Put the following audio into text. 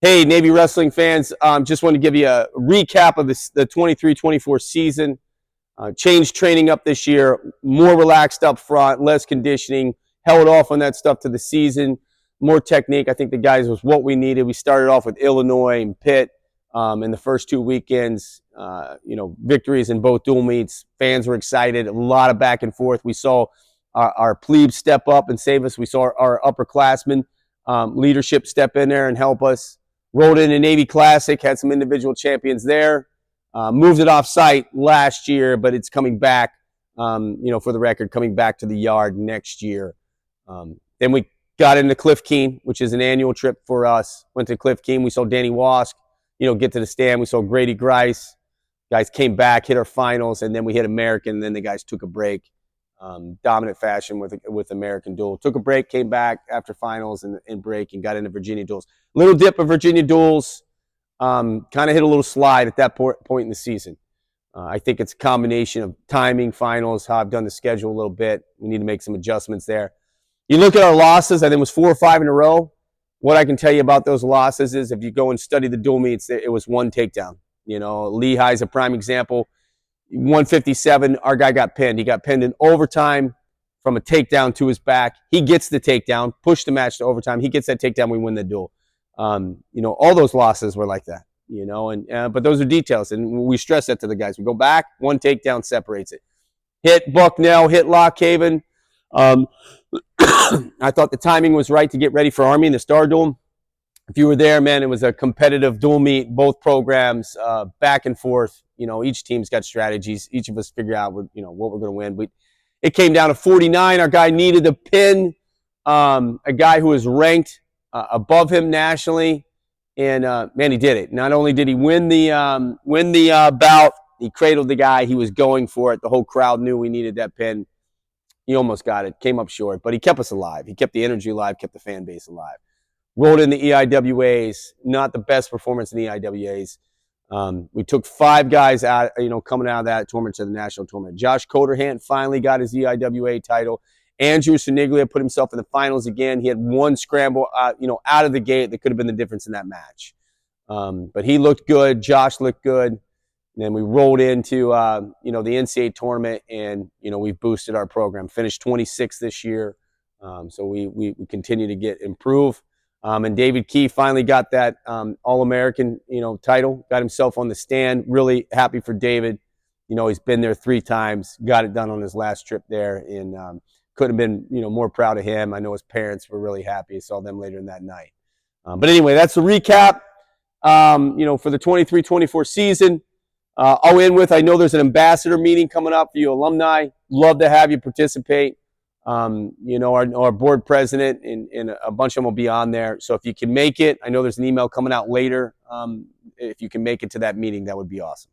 Hey, Navy wrestling fans, just want to give you a recap of the 23-24 season. Changed training up this year, more relaxed up front, less conditioning, held off on that stuff to the season, more technique. I think the guys was what we needed. We started off with Illinois and Pitt in the first two weekends. Victories in both dual meets. Fans were excited. A lot of back and forth. We saw our plebes step up and save us. We saw our upperclassmen leadership step in there and help us. Rolled in a Navy Classic, had some individual champions there. Moved it off site last year, but it's coming back, for the record, coming back to the yard next year. Then we got into Cliff Keen, which is an annual trip for us. Went to Cliff Keen. We saw Danny Wask, get to the stand. We saw Grady Grice. Guys came back, hit our finals, and then we hit American, and then the guys took a break. Dominant fashion with American Duel. Took a break, came back after finals and break, and got into Virginia Duels. Little dip of Virginia Duels. Kind of hit a little slide at that point in the season. I think it's a combination of timing, finals, how I've done the schedule a little bit. We need to make some adjustments there. You look at our losses, I think it was 4 or 5 in a row. What I can tell you about those losses is if you go and study the dual meets, it was one takedown. Lehigh's a prime example. 157, our guy got pinned. He got pinned in overtime from a takedown to his back. He gets the takedown, push the match to overtime. He gets that takedown, we win the duel. All those losses were like that, but those are details, and we stress that to the guys. We go back, one takedown separates it. Hit Bucknell, hit Lock Haven. I thought the timing was right to get ready for Army in the Star Duel. If you were there, man, it was a competitive dual meet, both programs, back and forth. Each team's got strategies. Each of us figure out, what we're going to win. It came down to 49. Our guy needed to pin a guy who was ranked above him nationally, and man, he did it. Not only did he win the bout, he cradled the guy. He was going for it. The whole crowd knew we needed that pin. He almost got it. Came up short, but he kept us alive. He kept the energy alive, kept the fan base alive. Rolled in the EIWAs, not the best performance in the EIWAs. We took 5 guys out, coming out of that tournament to the national tournament. Josh Coderhant finally got his EIWA title. Andrew Suniglia put himself in the finals again. He had one scramble, out of the gate that could have been the difference in that match. But he looked good. Josh looked good. And then we rolled into, the NCAA tournament, and, we've boosted our program. Finished 26th this year. So we continue to improve. And David Key finally got that All-American, title, got himself on the stand. Really happy for David. He's been there 3 times, got it done on his last trip there, and couldn't have been, more proud of him. I know his parents were really happy. I saw them later in that night. But anyway, that's the recap, for the 23-24 season. I'll end with, I know there's an ambassador meeting coming up for you alumni. Love to have you participate. Our board president and a bunch of them will be on there. So if you can make it, I know there's an email coming out later. If you can make it to that meeting, that would be awesome.